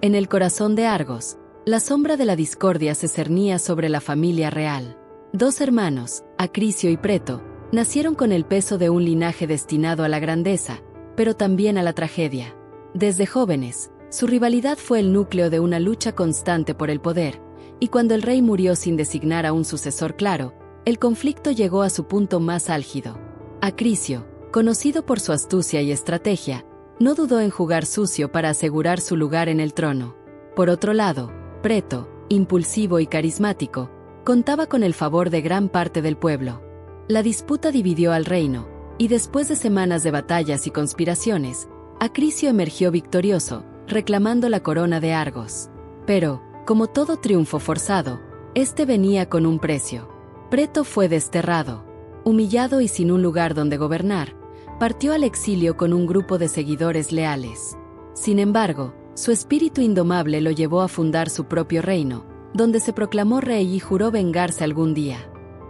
En el corazón de Argos, la sombra de la discordia se cernía sobre la familia real. Dos hermanos, Acricio y Preto, nacieron con el peso de un linaje destinado a la grandeza, pero también a la tragedia. Desde jóvenes, su rivalidad fue el núcleo de una lucha constante por el poder, y cuando el rey murió sin designar a un sucesor claro, el conflicto llegó a su punto más álgido. Acricio, conocido por su astucia y estrategia, no dudó en jugar sucio para asegurar su lugar en el trono. Por otro lado, Preto, impulsivo y carismático, contaba con el favor de gran parte del pueblo. La disputa dividió al reino, y después de semanas de batallas y conspiraciones, Acricio emergió victorioso, reclamando la corona de Argos. Pero, como todo triunfo forzado, este venía con un precio. Preto fue desterrado. Humillado y sin un lugar donde gobernar, partió al exilio con un grupo de seguidores leales. Sin embargo, su espíritu indomable lo llevó a fundar su propio reino, donde se proclamó rey y juró vengarse algún día.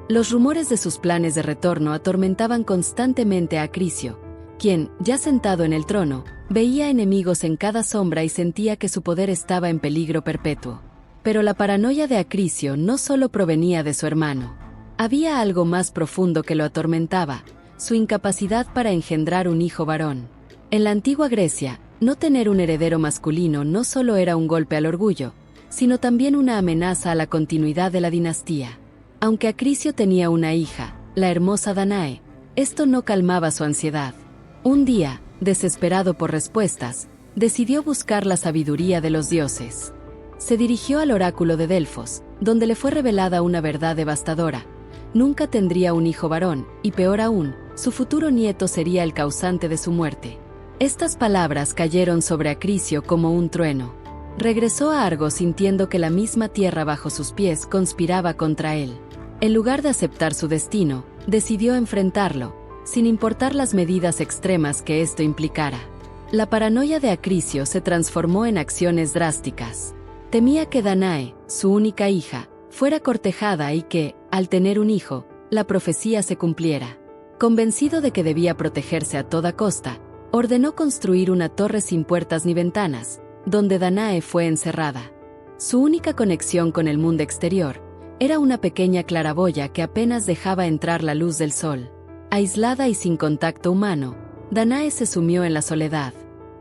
Los rumores de sus planes de retorno atormentaban constantemente a Acricio, quien, ya sentado en el trono, veía enemigos en cada sombra y sentía que su poder estaba en peligro perpetuo. Pero la paranoia de Acricio no solo provenía de su hermano. Había algo más profundo que lo atormentaba: su incapacidad para engendrar un hijo varón. En la antigua Grecia, no tener un heredero masculino no solo era un golpe al orgullo, sino también una amenaza a la continuidad de la dinastía. Aunque Acricio tenía una hija, la hermosa Danae, esto no calmaba su ansiedad. Un día, desesperado por respuestas, decidió buscar la sabiduría de los dioses. Se dirigió al oráculo de Delfos, donde le fue revelada una verdad devastadora: nunca tendría un hijo varón, y peor aún, su futuro nieto sería el causante de su muerte. Estas palabras cayeron sobre Acricio como un trueno. Regresó a Argos sintiendo que la misma tierra bajo sus pies conspiraba contra él. En lugar de aceptar su destino, decidió enfrentarlo, sin importar las medidas extremas que esto implicara. La paranoia de Acricio se transformó en acciones drásticas. Temía que Danae, su única hija, fuera cortejada y que, al tener un hijo, la profecía se cumpliera. Convencido de que debía protegerse a toda costa, ordenó construir una torre sin puertas ni ventanas, donde Danae fue encerrada. Su única conexión con el mundo exterior era una pequeña claraboya que apenas dejaba entrar la luz del sol. Aislada y sin contacto humano, Danae se sumió en la soledad.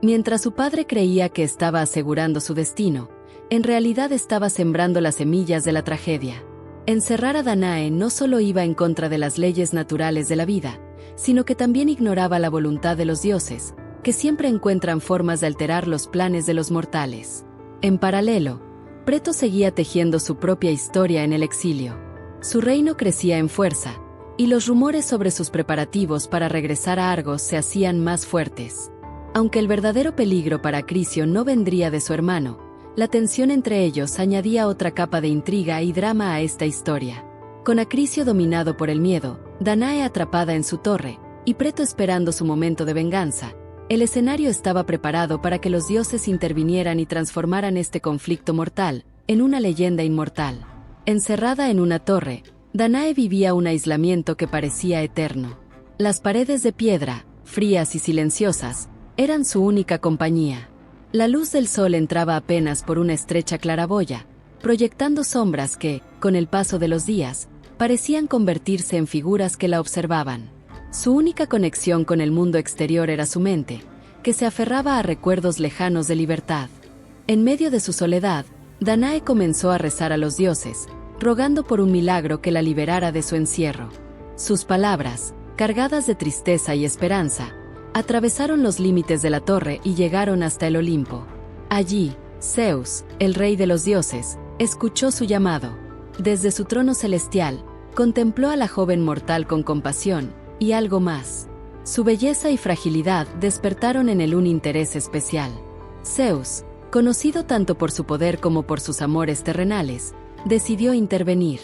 Mientras su padre creía que estaba asegurando su destino, en realidad estaba sembrando las semillas de la tragedia. Encerrar a Danae no solo iba en contra de las leyes naturales de la vida, sino que también ignoraba la voluntad de los dioses, que siempre encuentran formas de alterar los planes de los mortales. En paralelo, Preto seguía tejiendo su propia historia en el exilio. Su reino crecía en fuerza, y los rumores sobre sus preparativos para regresar a Argos se hacían más fuertes. Aunque el verdadero peligro para Acricio no vendría de su hermano, la tensión entre ellos añadía otra capa de intriga y drama a esta historia. Con Acricio dominado por el miedo, Danae atrapada en su torre, y Preto esperando su momento de venganza, el escenario estaba preparado para que los dioses intervinieran y transformaran este conflicto mortal en una leyenda inmortal. Encerrada en una torre, Danae vivía un aislamiento que parecía eterno. Las paredes de piedra, frías y silenciosas, eran su única compañía. La luz del sol entraba apenas por una estrecha claraboya, proyectando sombras que, con el paso de los días, parecían convertirse en figuras que la observaban. Su única conexión con el mundo exterior era su mente, que se aferraba a recuerdos lejanos de libertad. En medio de su soledad, Danae comenzó a rezar a los dioses, rogando por un milagro que la liberara de su encierro. Sus palabras, cargadas de tristeza y esperanza, atravesaron los límites de la torre y llegaron hasta el Olimpo. Allí, Zeus, el rey de los dioses, escuchó su llamado. Desde su trono celestial, contempló a la joven mortal con compasión, y algo más. Su belleza y fragilidad despertaron en él un interés especial. Zeus, conocido tanto por su poder como por sus amores terrenales, decidió intervenir.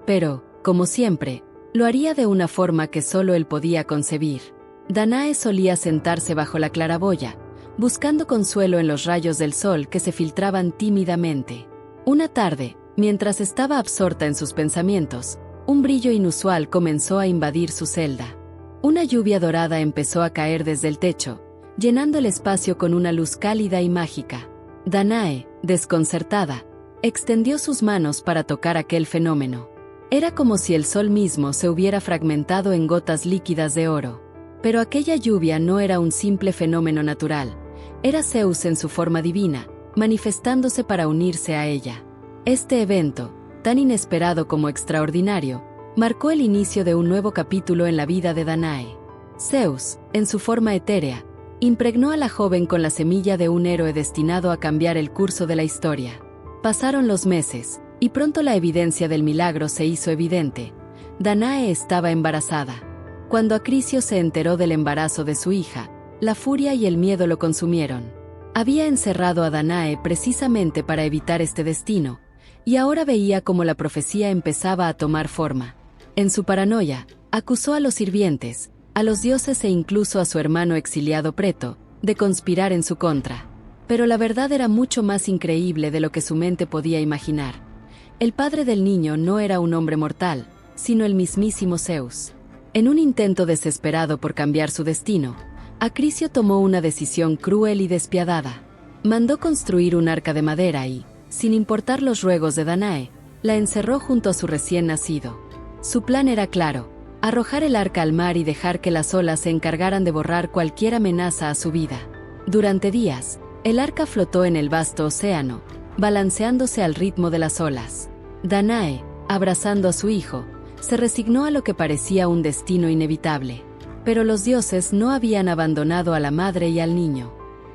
Pero, como siempre, lo haría de una forma que solo él podía concebir. Danae solía sentarse bajo la claraboya, buscando consuelo en los rayos del sol que se filtraban tímidamente. Una tarde, mientras estaba absorta en sus pensamientos, un brillo inusual comenzó a invadir su celda. Una lluvia dorada empezó a caer desde el techo, llenando el espacio con una luz cálida y mágica. Danae, desconcertada, extendió sus manos para tocar aquel fenómeno. Era como si el sol mismo se hubiera fragmentado en gotas líquidas de oro. Pero aquella lluvia no era un simple fenómeno natural, era Zeus en su forma divina, manifestándose para unirse a ella. Este evento, tan inesperado como extraordinario, marcó el inicio de un nuevo capítulo en la vida de Danae. Zeus, en su forma etérea, impregnó a la joven con la semilla de un héroe destinado a cambiar el curso de la historia. Pasaron los meses, y pronto la evidencia del milagro se hizo evidente. Danae estaba embarazada. Cuando Acrisio se enteró del embarazo de su hija, la furia y el miedo lo consumieron. Había encerrado a Danae precisamente para evitar este destino, y ahora veía cómo la profecía empezaba a tomar forma. En su paranoia, acusó a los sirvientes, a los dioses e incluso a su hermano exiliado Preto, de conspirar en su contra. Pero la verdad era mucho más increíble de lo que su mente podía imaginar. El padre del niño no era un hombre mortal, sino el mismísimo Zeus. En un intento desesperado por cambiar su destino, Acrisio tomó una decisión cruel y despiadada. Mandó construir un arca de madera y, sin importar los ruegos de Danae, la encerró junto a su recién nacido. Su plan era claro: arrojar el arca al mar y dejar que las olas se encargaran de borrar cualquier amenaza a su vida. Durante días, el arca flotó en el vasto océano, balanceándose al ritmo de las olas. Danae, abrazando a su hijo, se resignó a lo que parecía un destino inevitable. Pero los dioses no habían abandonado a la madre y al niño.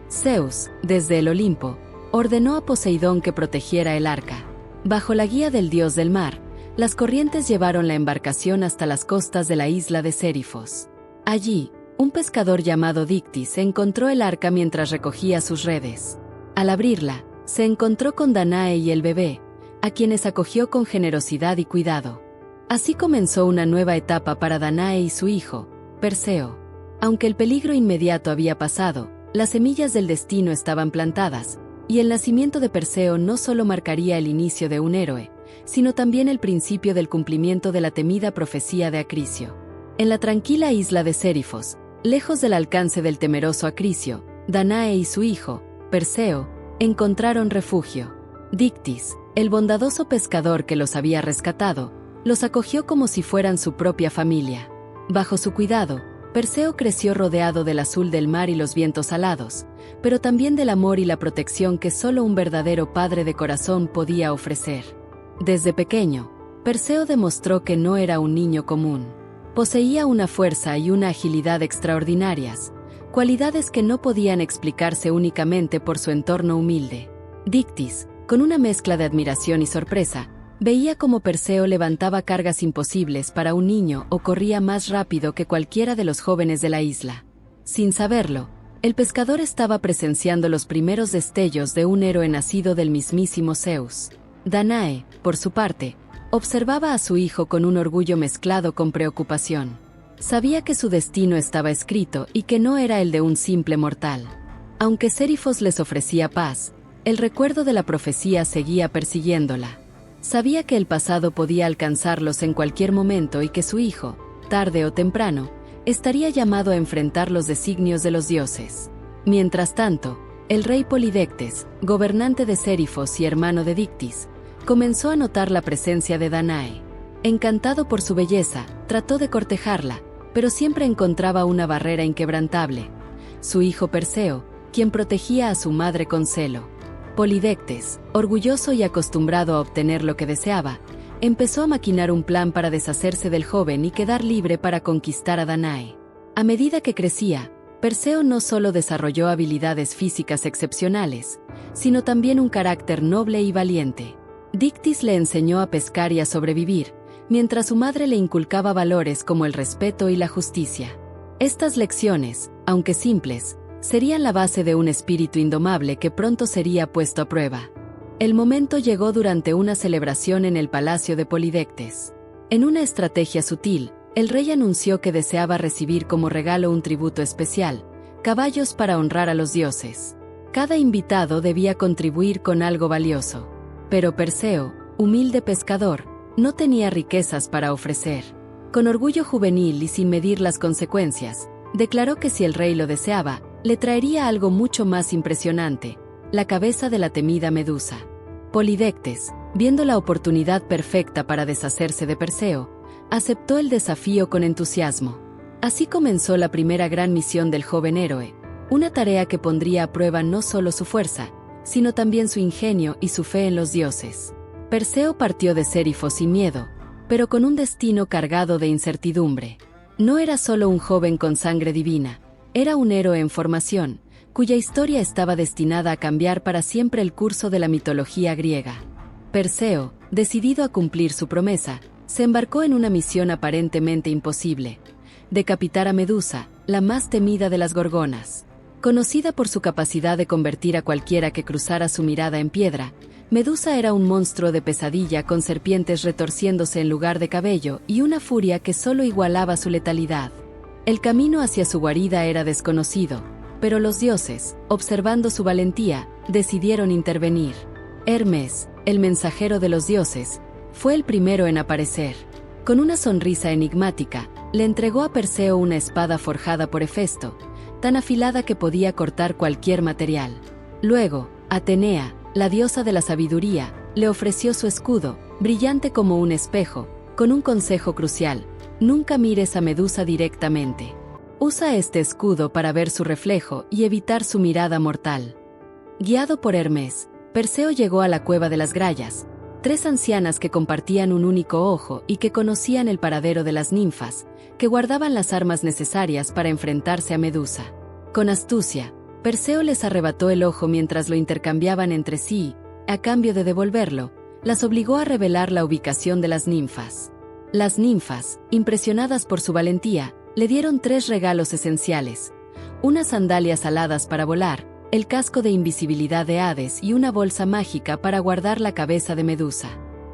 Zeus, desde el Olimpo, ordenó a Poseidón que protegiera el arca. Bajo la guía del dios del mar, las corrientes llevaron la embarcación hasta las costas de la isla de Sérifos. Allí, un pescador llamado Dictis encontró el arca mientras recogía sus redes. Al abrirla, se encontró con Danae y el bebé, a quienes acogió con generosidad y cuidado. Así comenzó una nueva etapa para Danae y su hijo, Perseo. Aunque el peligro inmediato había pasado, las semillas del destino estaban plantadas, y el nacimiento de Perseo no solo marcaría el inicio de un héroe, sino también el principio del cumplimiento de la temida profecía de Acrisio. En la tranquila isla de Sérifos, lejos del alcance del temeroso Acrisio, Danae y su hijo, Perseo, encontraron refugio. Dictis, el bondadoso pescador que los había rescatado, los acogió como si fueran su propia familia. Bajo su cuidado, Perseo creció rodeado del azul del mar y los vientos alados, pero también del amor y la protección que solo un verdadero padre de corazón podía ofrecer. Desde pequeño, Perseo demostró que no era un niño común. Poseía una fuerza y una agilidad extraordinarias, cualidades que no podían explicarse únicamente por su entorno humilde. Dictis, con una mezcla de admiración y sorpresa, veía cómo Perseo levantaba cargas imposibles para un niño o corría más rápido que cualquiera de los jóvenes de la isla. Sin saberlo, el pescador estaba presenciando los primeros destellos de un héroe nacido del mismísimo Zeus. Danae, por su parte, observaba a su hijo con un orgullo mezclado con preocupación. Sabía que su destino estaba escrito y que no era el de un simple mortal. Aunque Sérifos les ofrecía paz, el recuerdo de la profecía seguía persiguiéndola. Sabía que el pasado podía alcanzarlos en cualquier momento y que su hijo, tarde o temprano, estaría llamado a enfrentar los designios de los dioses. Mientras tanto, el rey Polidectes, gobernante de Sérifos y hermano de Dictis, comenzó a notar la presencia de Danae. Encantado por su belleza, trató de cortejarla, pero siempre encontraba una barrera inquebrantable: su hijo Perseo, quien protegía a su madre con celo. Polidectes, orgulloso y acostumbrado a obtener lo que deseaba, empezó a maquinar un plan para deshacerse del joven y quedar libre para conquistar a Danae. A medida que crecía, Perseo no solo desarrolló habilidades físicas excepcionales, sino también un carácter noble y valiente. Dictis le enseñó a pescar y a sobrevivir, mientras su madre le inculcaba valores como el respeto y la justicia. Estas lecciones, aunque simples, serían la base de un espíritu indomable que pronto sería puesto a prueba. El momento llegó durante una celebración en el palacio de Polidectes. En una estrategia sutil, el rey anunció que deseaba recibir como regalo un tributo especial: caballos para honrar a los dioses. Cada invitado debía contribuir con algo valioso. Pero Perseo, humilde pescador, no tenía riquezas para ofrecer. Con orgullo juvenil y sin medir las consecuencias, declaró que si el rey lo deseaba, le traería algo mucho más impresionante: la cabeza de la temida Medusa. Polidectes, viendo la oportunidad perfecta para deshacerse de Perseo, aceptó el desafío con entusiasmo. Así comenzó la primera gran misión del joven héroe, una tarea que pondría a prueba no solo su fuerza, sino también su ingenio y su fe en los dioses. Perseo partió de Sérifo sin miedo, pero con un destino cargado de incertidumbre. No era solo un joven con sangre divina, era un héroe en formación, cuya historia estaba destinada a cambiar para siempre el curso de la mitología griega. Perseo, decidido a cumplir su promesa, se embarcó en una misión aparentemente imposible: decapitar a Medusa, la más temida de las gorgonas. Conocida por su capacidad de convertir a cualquiera que cruzara su mirada en piedra, Medusa era un monstruo de pesadilla con serpientes retorciéndose en lugar de cabello y una furia que solo igualaba su letalidad. El camino hacia su guarida era desconocido, pero los dioses, observando su valentía, decidieron intervenir. Hermes, el mensajero de los dioses, fue el primero en aparecer. Con una sonrisa enigmática, le entregó a Perseo una espada forjada por Hefesto, tan afilada que podía cortar cualquier material. Luego, Atenea, la diosa de la sabiduría, le ofreció su escudo, brillante como un espejo, con un consejo crucial: nunca mires a Medusa directamente. Usa este escudo para ver su reflejo y evitar su mirada mortal. Guiado por Hermes, Perseo llegó a la cueva de las Grayas, tres ancianas que compartían un único ojo y que conocían el paradero de las ninfas, que guardaban las armas necesarias para enfrentarse a Medusa. Con astucia, Perseo les arrebató el ojo mientras lo intercambiaban entre sí, a cambio de devolverlo, las obligó a revelar la ubicación de las ninfas. Las ninfas, impresionadas por su valentía, le dieron tres regalos esenciales: unas sandalias aladas para volar, el casco de invisibilidad de Hades y una bolsa mágica para guardar la cabeza de Medusa.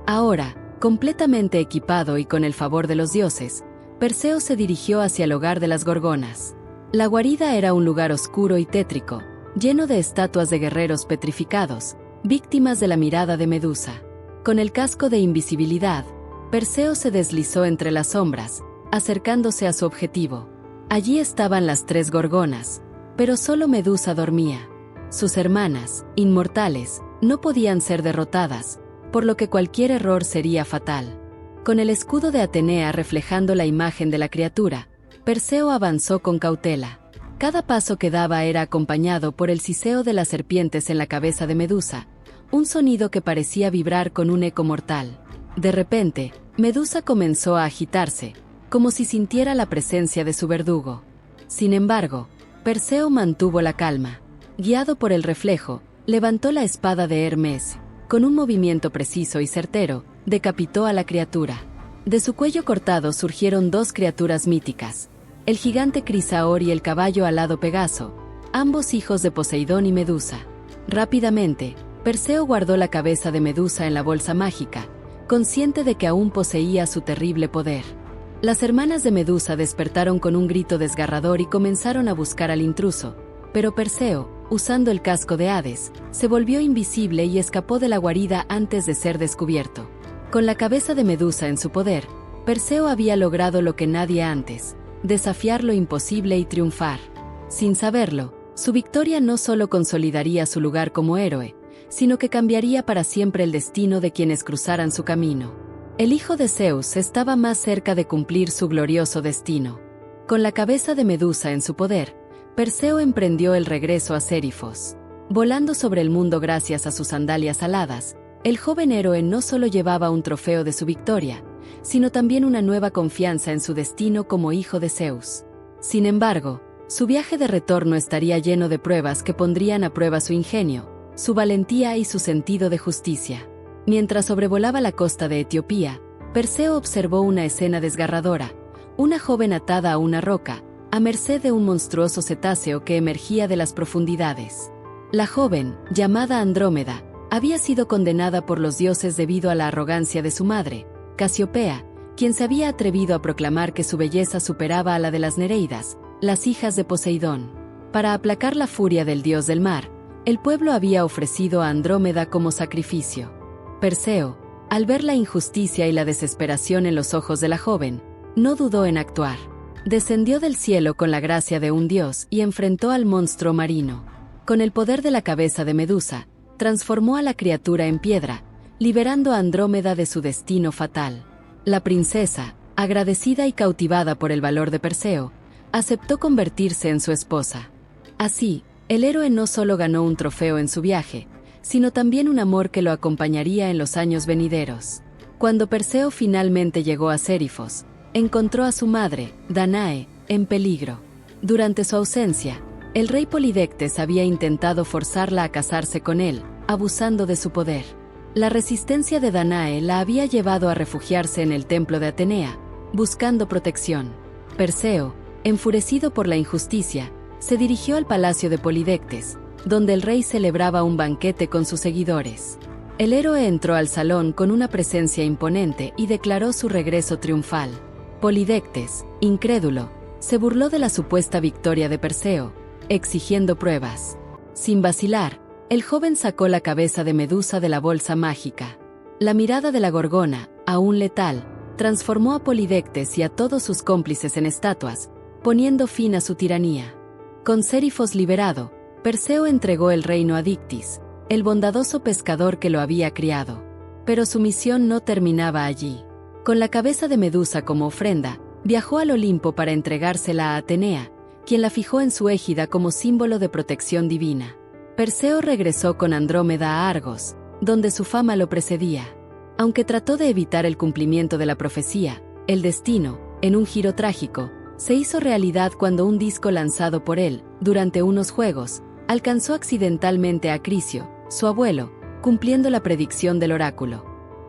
Ahora, completamente equipado y con el favor de los dioses, Perseo se dirigió hacia el hogar de las gorgonas. La guarida era un lugar oscuro y tétrico, lleno de estatuas de guerreros petrificados, víctimas de la mirada de Medusa. Con el casco de invisibilidad, Perseo se deslizó entre las sombras, acercándose a su objetivo. Allí estaban las tres gorgonas, pero solo Medusa dormía. Sus hermanas, inmortales, no podían ser derrotadas, por lo que cualquier error sería fatal. Con el escudo de Atenea reflejando la imagen de la criatura, Perseo avanzó con cautela. Cada paso que daba era acompañado por el siseo de las serpientes en la cabeza de Medusa, un sonido que parecía vibrar con un eco mortal. De repente, Medusa comenzó a agitarse, como si sintiera la presencia de su verdugo. Sin embargo, Perseo mantuvo la calma. Guiado por el reflejo, levantó la espada de Hermes. Con un movimiento preciso y certero, decapitó a la criatura. De su cuello cortado surgieron dos criaturas míticas: el gigante Crisaor y el caballo alado Pegaso, ambos hijos de Poseidón y Medusa. Rápidamente, Perseo guardó la cabeza de Medusa en la bolsa mágica, consciente de que aún poseía su terrible poder. Las hermanas de Medusa despertaron con un grito desgarrador y comenzaron a buscar al intruso, pero Perseo, usando el casco de Hades, se volvió invisible y escapó de la guarida antes de ser descubierto. Con la cabeza de Medusa en su poder, Perseo había logrado lo que nadie antes: desafiar lo imposible y triunfar. Sin saberlo, su victoria no solo consolidaría su lugar como héroe, sino que cambiaría para siempre el destino de quienes cruzaran su camino. El hijo de Zeus estaba más cerca de cumplir su glorioso destino. Con la cabeza de Medusa en su poder, Perseo emprendió el regreso a Sérifos. Volando sobre el mundo gracias a sus sandalias aladas, el joven héroe no solo llevaba un trofeo de su victoria, sino también una nueva confianza en su destino como hijo de Zeus. Sin embargo, su viaje de retorno estaría lleno de pruebas que pondrían a prueba su ingenio, su valentía y su sentido de justicia. Mientras sobrevolaba la costa de Etiopía, Perseo observó una escena desgarradora: una joven atada a una roca, a merced de un monstruoso cetáceo que emergía de las profundidades. La joven, llamada Andrómeda, había sido condenada por los dioses debido a la arrogancia de su madre, Casiopea, quien se había atrevido a proclamar que su belleza superaba a la de las Nereidas, las hijas de Poseidón. Para aplacar la furia del dios del mar, el pueblo había ofrecido a Andrómeda como sacrificio. Perseo, al ver la injusticia y la desesperación en los ojos de la joven, no dudó en actuar. Descendió del cielo con la gracia de un dios y enfrentó al monstruo marino. Con el poder de la cabeza de Medusa, transformó a la criatura en piedra, liberando a Andrómeda de su destino fatal. La princesa, agradecida y cautivada por el valor de Perseo, aceptó convertirse en su esposa. Así, el héroe no solo ganó un trofeo en su viaje, sino también un amor que lo acompañaría en los años venideros. Cuando Perseo finalmente llegó a Sérifos, encontró a su madre, Danae, en peligro. Durante su ausencia, el rey Polidectes había intentado forzarla a casarse con él, abusando de su poder. La resistencia de Danae la había llevado a refugiarse en el templo de Atenea, buscando protección. Perseo, enfurecido por la injusticia, se dirigió al palacio de Polidectes, donde el rey celebraba un banquete con sus seguidores. El héroe entró al salón con una presencia imponente y declaró su regreso triunfal. Polidectes, incrédulo, se burló de la supuesta victoria de Perseo, exigiendo pruebas. Sin vacilar, el joven sacó la cabeza de Medusa de la bolsa mágica. La mirada de la gorgona, aún letal, transformó a Polidectes y a todos sus cómplices en estatuas, poniendo fin a su tiranía. Con Sérifos liberado, Perseo entregó el reino a Dictys, el bondadoso pescador que lo había criado. Pero su misión no terminaba allí. Con la cabeza de Medusa como ofrenda, viajó al Olimpo para entregársela a Atenea, quien la fijó en su égida como símbolo de protección divina. Perseo regresó con Andrómeda a Argos, donde su fama lo precedía. Aunque trató de evitar el cumplimiento de la profecía, el destino, en un giro trágico, se hizo realidad cuando un disco lanzado por él, durante unos juegos, alcanzó accidentalmente a Crisio, su abuelo, cumpliendo la predicción del oráculo.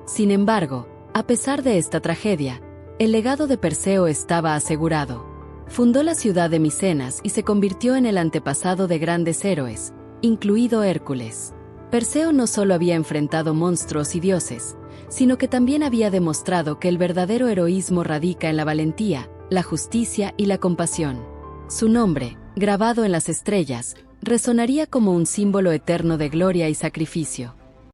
Sin embargo, a pesar de esta tragedia, el legado de Perseo estaba asegurado. Fundó la ciudad de Micenas y se convirtió en el antepasado de grandes héroes, incluido Hércules. Perseo no solo había enfrentado monstruos y dioses, sino que también había demostrado que el verdadero heroísmo radica en la valentía, la justicia y la compasión. Su nombre, grabado en las estrellas, resonaría como un símbolo eterno de gloria y sacrificio.